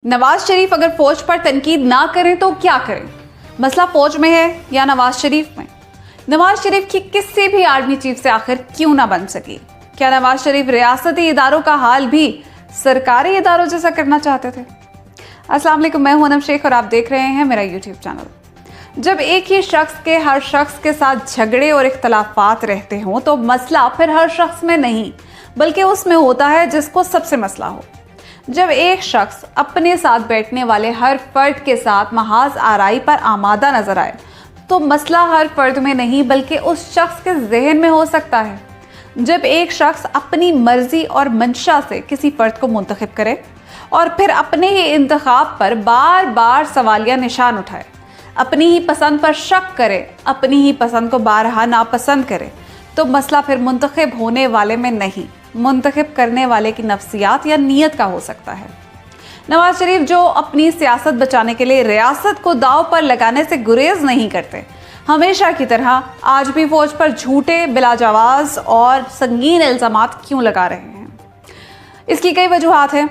नवाज शरीफ अगर फौज पर तनकीद ना करें तो क्या करें? मसला फौज में है या नवाज शरीफ में? नवाज शरीफ की किसी भी आर्मी चीफ से आखिर क्यों ना बन सकी? क्या नवाज शरीफ रियासती इदारों का हाल भी सरकारी इदारों जैसा करना चाहते थे? अस्सलाम वालेकुम, मैं हूं अनम शेख और आप देख रहे हैं मेरा यूट्यूब चैनल। जब एक ही शख्स के हर शख्स के साथ झगड़े और इख्तलाफात रहते हों तो मसला फिर हर शख्स में नहीं बल्कि उसमें होता है जिसको सबसे मसला हो। जब एक शख्स अपने साथ बैठने वाले हर फर्द के साथ महाज आराई पर आमादा नजर आए तो मसला हर फर्द में नहीं बल्कि उस शख्स के जहन में हो सकता है। जब एक शख्स अपनी मर्जी और मंशा से किसी फर्द को मुंतखब करे और फिर अपने ही इंतखाब पर बार बार सवालिया निशान उठाए, अपनी ही पसंद पर शक करे, अपनी ही पसंद को बारहा नापसंद करे, तो मसला फिर मुंतखब होने वाले में नहीं, मुंतखब करने वाले की नफ्सियात या नीयत का हो सकता है। नवाज शरीफ जो अपनी सियासत बचाने के लिए रियासत को दाव पर लगाने से गुरेज नहीं करते, हमेशा की तरह आज भी फौज पर झूठे बिलाजवाज और संगीन इल्जामात क्यों लगा रहे हैं? इसकी कई वजूहात हैं।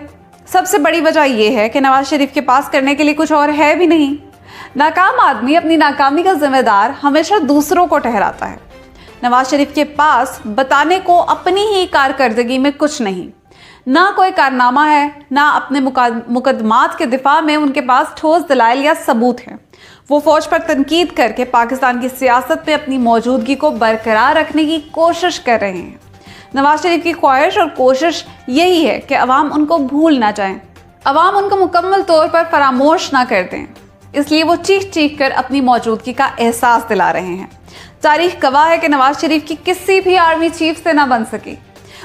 सबसे बड़ी वजह यह है कि नवाज शरीफ के पास करने के लिए कुछ और है भी नहीं। नाकाम आदमी अपनी नाकामी का जिम्मेदार हमेशा दूसरों को ठहराता है। नवाज शरीफ के पास बताने को अपनी ही कारकर्दगी में कुछ नहीं, ना कोई कारनामा है, ना अपने मुकदमात के दिफा में उनके पास ठोस दलाइल या सबूत हैं। वो फौज पर तनकीद करके पाकिस्तान की सियासत में अपनी मौजूदगी को बरकरार रखने की कोशिश कर रहे हैं। नवाज शरीफ की ख्वाहिश और कोशिश यही है कि अवाम उनको भूल ना जाएं, अवाम उनको मुकम्मल तौर पर फरामोश ना कर दें। इसलिए वो चीख चीख कर अपनी मौजूदगी का एहसास दिला रहे हैं। तारीख गवाह है कि नवाज शरीफ की किसी भी आर्मी चीफ से ना बन सकी,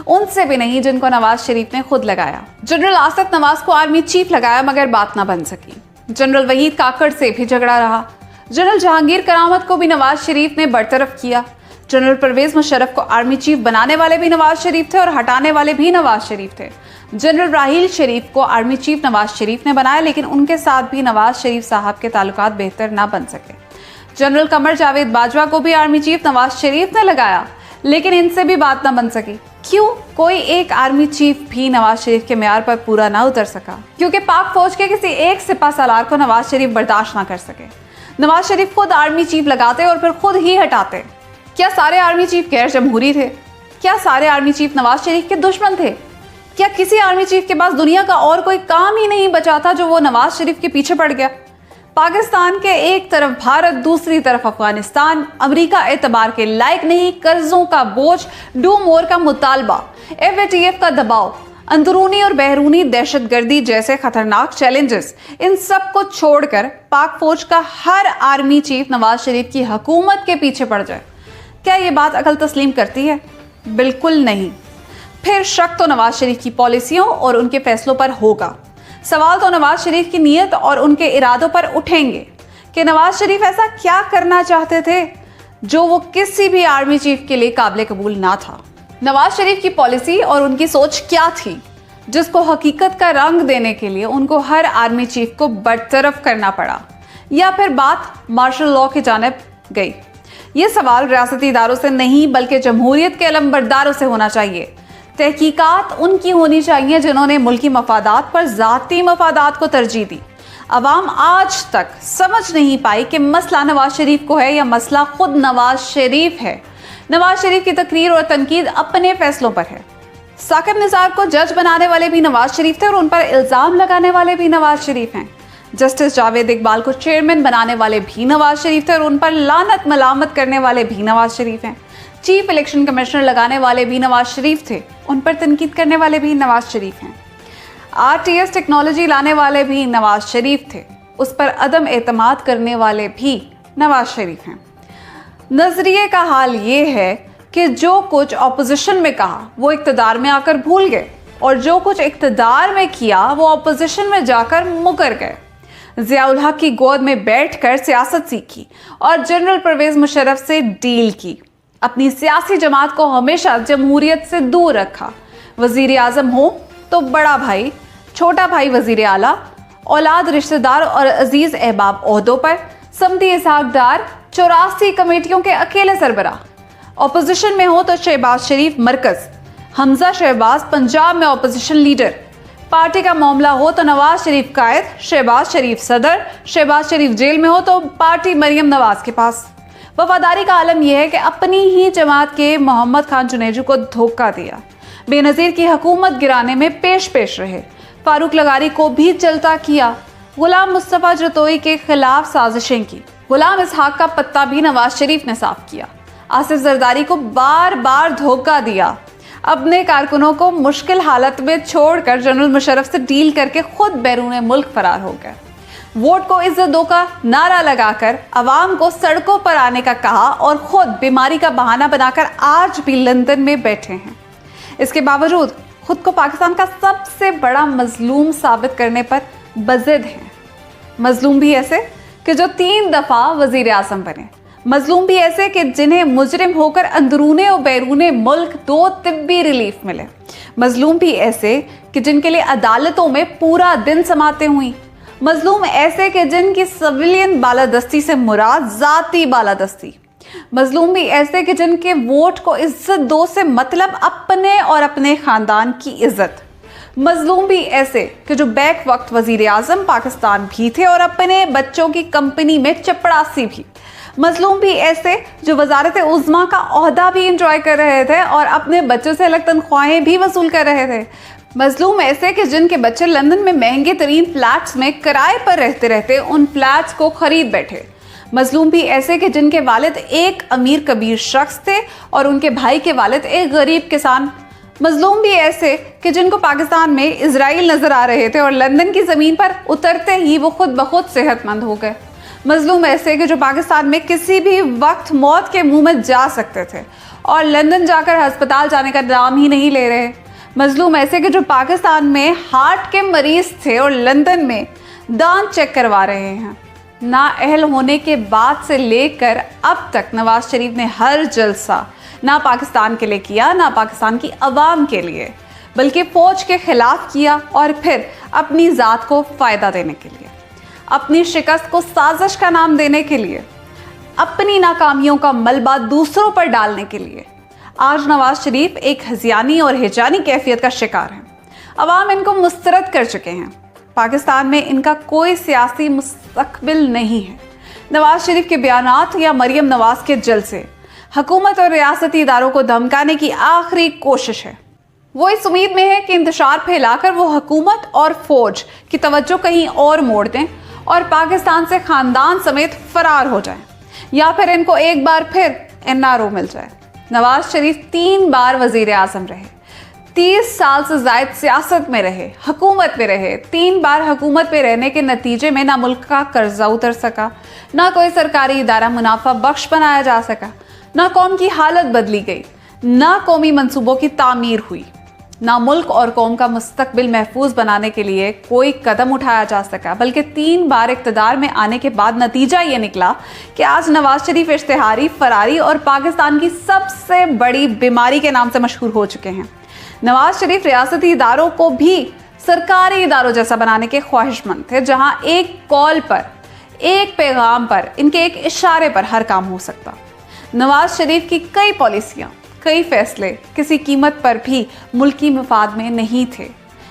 उनसे भी नहीं जिनको नवाज शरीफ ने खुद लगाया। जनरल आसिफ नवाज को आर्मी चीफ लगाया मगर बात ना बन सकी। जनरल वहीद काकड़ से भी झगड़ा रहा। जनरल जहांगीर करामत को भी नवाज शरीफ ने बरतरफ किया। जनरल परवेज मुशर्रफ को आर्मी चीफ बनाने वाले भी नवाज शरीफ थे और हटाने वाले भी नवाज शरीफ थे। जनरल राहील शरीफ को आर्मी चीफ नवाज शरीफ ने बनाया, लेकिन उनके साथ भी नवाज शरीफ साहब के ताल्लुकात बेहतर ना बन सके। जनरल कमर जावेद बाजवा को भी आर्मी चीफ नवाज शरीफ ने लगाया, लेकिन इनसे भी बात ना बन सकी। क्यों? कोई एक आर्मी चीफ भी नवाज शरीफ के मेयार पर पूरा ना उतर सका, क्योंकि पाक फौज के किसी एक सिपा सालार को नवाज शरीफ बर्दाश्त ना कर सके। नवाज शरीफ खुद आर्मी चीफ लगाते और फिर खुद ही हटाते। क्या सारे आर्मी चीफ गैर जमहूरी थे? क्या सारे आर्मी चीफ नवाज शरीफ के दुश्मन थे? क्या किसी आर्मी चीफ के पास दुनिया का और कोई काम ही नहीं बचा था जो वो नवाज शरीफ के पीछे पड़ गया? पाकिस्तान के एक तरफ भारत, दूसरी तरफ अफगानिस्तान, अमेरिका एतबार के लायक नहीं, कर्जों का बोझ, डू मोर का मुतालबा, FATF का दबाव, अंदरूनी और बहरूनी दहशतगर्दी जैसे खतरनाक चैलेंजेस, इन सब को छोड़कर पाक फौज का हर आर्मी चीफ नवाज शरीफ की हुकूमत के पीछे पड़ जाए, क्या ये बात अकल तस्लीम करती है? बिल्कुल नहीं। फिर शक तो नवाज शरीफ की पॉलिसियों और उनके फैसलों पर होगा। सवाल तो नवाज शरीफ की नीयत और उनके इरादों पर उठेंगे कि नवाज शरीफ ऐसा क्या करना चाहते थे जो वो किसी भी आर्मी चीफ के लिए काबिल कबूल ना था। नवाज शरीफ की पॉलिसी और उनकी सोच क्या थी जिसको हकीकत का रंग देने के लिए उनको हर आर्मी चीफ को बरतरफ करना पड़ा, या फिर बात मार्शल लॉ की जानिब गई? ये सवाल रियासती इदारों से नहीं बल्कि जमहूरियत के अलमबरदारों से होना चाहिए। तहकीकात उनकी होनी चाहिए जिन्होंने मुल्की मफादात पर ज़ाती मफादात को तरजीह दी। अवाम आज तक समझ नहीं पाई कि मसला नवाज शरीफ को है या मसला खुद नवाज शरीफ है। नवाज शरीफ की तकरीर और तनकीद अपने फैसलों पर है। साकिब निसार को जज बनाने वाले भी नवाज शरीफ थे और उन पर इल्ज़ाम लगाने वाले भी नवाज शरीफ हैं। जस्टिस जावेद इकबाल को चेयरमैन बनाने वाले भी नवाज शरीफ थे और उन पर लानत मलामत करने वाले भी नवाज शरीफ हैं। चीफ इलेक्शन कमिश्नर लगाने वाले भी नवाज शरीफ थे, उन पर तनकीद करने वाले भी नवाज शरीफ हैं। RTS टेक्नोलॉजी लाने वाले भी नवाज शरीफ थे, उस पर अदम एतमाद करने वाले भी नवाज शरीफ हैं। नजरिए का हाल ये है कि जो कुछ ऑपोजिशन में कहा वो इक्तदार में आकर भूल गए, और जो कुछ इक्तदार में किया वो ऑपोजिशन में जाकर मुकर गए। ज़ियाउल हक की गोद में बैठकर सियासत सीखी और जनरल परवेज मुशर्रफ से डील की। अपनी सियासी जमात को हमेशा जमहूरियत से दूर रखा। वजीर आज़म हो तो बड़ा भाई, छोटा भाई वजीर आला, औलाद, रिश्तेदार और अजीज अहबाब ओहदों पर, समदी इसहाक डार 84 कमेटियों के अकेले सरबराह। अपोजिशन में हो तो शहबाज शरीफ मरकज, हमजा शहबाज पंजाब में अपोजिशन लीडर, पार्टी का मामला हो तो नवाज शरीफ कायद, शहबाज शरीफ सदर, शहबाज शरीफ जेल में हो तो पार्टी मरियम नवाज के पास। वफादारी का आलम यह है कि अपनी ही जमात के मोहम्मद खान जुनेजू को धोखा दिया, बेनज़ीर की हुकूमत गिराने में पेश रहे, फारूक लगारी को भी चलता किया, गुलाम मुस्तफ़ा जतोई के खिलाफ साजिशें की, गुलाम इसहाक का पत्ता भी नवाज शरीफ ने साफ किया, आसिफ जरदारी को बार बार धोखा दिया, अपने कारकुनों को मुश्किल हालत में छोड़कर जनरल मुशर्रफ से डील करके खुद बैरून मुल्क फरार हो गए, वोट को इज्जत दो का नारा लगाकर अवाम को सड़कों पर आने का कहा और खुद बीमारी का बहाना बनाकर आज भी लंदन में बैठे हैं। इसके बावजूद खुद को पाकिस्तान का सबसे बड़ा मजलूम साबित करने पर बज़िद हैं। मजलूम भी ऐसे कि जो 3 दफ़ा वज़ीर आज़म बने, मजलूम भी ऐसे कि जिन्हें मुजरिम होकर अंदरूने और बैरूने मुल्क 2 तिब्बी रिलीफ मिले, मजलूम भी ऐसे कि जिनके लिए अदालतों में पूरा दिन समातें हुई, मजलूम ऐसे कि जिनकी सिविलियन बालादस्ती से मुराद ज़ाती बालादस्ती, मजलूम भी ऐसे कि जिनके वोट को इज्जत दो से मतलब अपने और अपने ख़ानदान की इज्जत, मजलूम भी ऐसे कि जो बैक वक्त वज़ीर आज़म पाकिस्तान भी थे और अपने बच्चों की कंपनी में चपड़ासी भी, मजलूम भी ऐसे जो वजारत उज़्मा का ओहदा भी इंजॉय कर रहे थे और अपने बच्चों से अलग तनख्वाहें भी वसूल कर रहे थे, मजलूम ऐसे कि जिनके बच्चे लंदन में महंगे तरीन फ्लैट्स में किराए पर रहते उन फ्लैट्स को खरीद बैठे, मजलूम भी ऐसे कि जिनके वालिद एक अमीर कबीर शख्स थे और उनके भाई के वालिद एक गरीब किसान, मजलूम भी ऐसे कि जिनको पाकिस्तान में इजराइल नजर आ रहे थे और लंदन की ज़मीन पर उतरते ही वो खुद ब खुद सेहतमंद हो गए, मजलूम ऐसे कि जो पाकिस्तान में किसी भी वक्त मौत के मुंह में जा सकते थे और लंदन जाकर अस्पताल जाने का नाम ही नहीं ले रहे, मजलूम ऐसे कि जो पाकिस्तान में हार्ट के मरीज थे और लंदन में दांत चेक करवा रहे हैं। नाअहल होने के बाद से लेकर अब तक नवाज शरीफ ने हर जलसा ना पाकिस्तान के लिए किया, ना पाकिस्तान की आवाम के लिए, बल्कि फौज के खिलाफ किया और फिर अपनी ज़ात को फ़ायदा देने के लिए, अपनी शिकस्त को साजिश का नाम देने के लिए, अपनी नाकामियों का मलबा दूसरों पर डालने के लिए आज नवाज शरीफ एक हज़ियानी और हिजानी कैफियत का शिकार हैं। अवाम इनको मुस्तरद कर चुके हैं। पाकिस्तान में इनका कोई सियासी मुस्तकबिल नहीं है। नवाज शरीफ के बयानात या मरियम नवाज के जलसे हुकूमत और रियासती इदारों को धमकाने की आखिरी कोशिश है। वो इस उम्मीद में है कि इंतशार फैलाकर वो हुकूमत और फौज की तवज्जो कहीं और मोड़ दें और पाकिस्तान से ख़ानदान समेत फरार हो जाएं, या फिर इनको एक बार फिर NRO मिल जाए। नवाज शरीफ 3 बार वज़ीर आज़म रहे, 30 साल से ज़ायद सियासत में रहे, हुकूमत में रहे। 3 बार हुकूमत में रहने के नतीजे में ना मुल्क का कर्जा उतर सका, ना कोई सरकारी इदारा मुनाफा बख्श बनाया जा सका, ना कौम की हालत बदली गई, ना कौमी मंसूबों की तामीर हुई, ना मुल्क और कौम का मुस्तकबिल महफूज बनाने के लिए कोई कदम उठाया जा सका। बल्कि 3 बार इक़्तिदार में आने के बाद नतीजा ये निकला कि आज नवाज शरीफ इश्तिहारी, फरारी और पाकिस्तान की सबसे बड़ी बीमारी के नाम से मशहूर हो चुके हैं। नवाज शरीफ रियासती इदारों को भी सरकारी इदारों जैसा बनाने के ख्वाहिशमंद थे, जहां एक कॉल पर, एक पैगाम पर, इनके एक इशारे पर हर काम हो सकता। नवाज शरीफ की कई पॉलिसियाँ, कई फैसले किसी कीमत पर भी मुल्की मफाद में नहीं थे।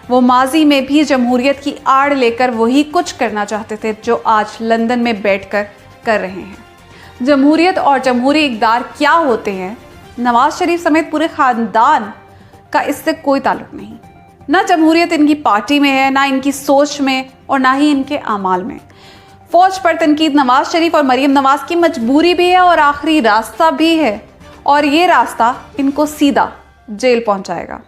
वो माजी में भी जमहूरियत की आड़ लेकर वही कुछ करना चाहते थे जो आज लंदन में बैठकर कर रहे हैं। जमहूरियत और जमहूरी इक़्तिदार क्या होते हैं, नवाज शरीफ समेत पूरे ख़ानदान का इससे कोई ताल्लुक़ नहीं। ना जमहूरियत इनकी पार्टी में है, ना इनकी सोच में और ना ही इनके आमाल में। फ़ौज पर तनकीद नवाज शरीफ और मरियम नवाज की मजबूरी भी है और आखिरी रास्ता भी है, और ये रास्ता इनको सीधा जेल पहुंचाएगा।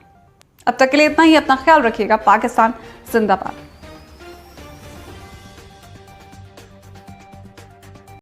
अब तक के लिए इतना ही। अपना ख्याल रखिएगा। पाकिस्तान जिंदाबाद।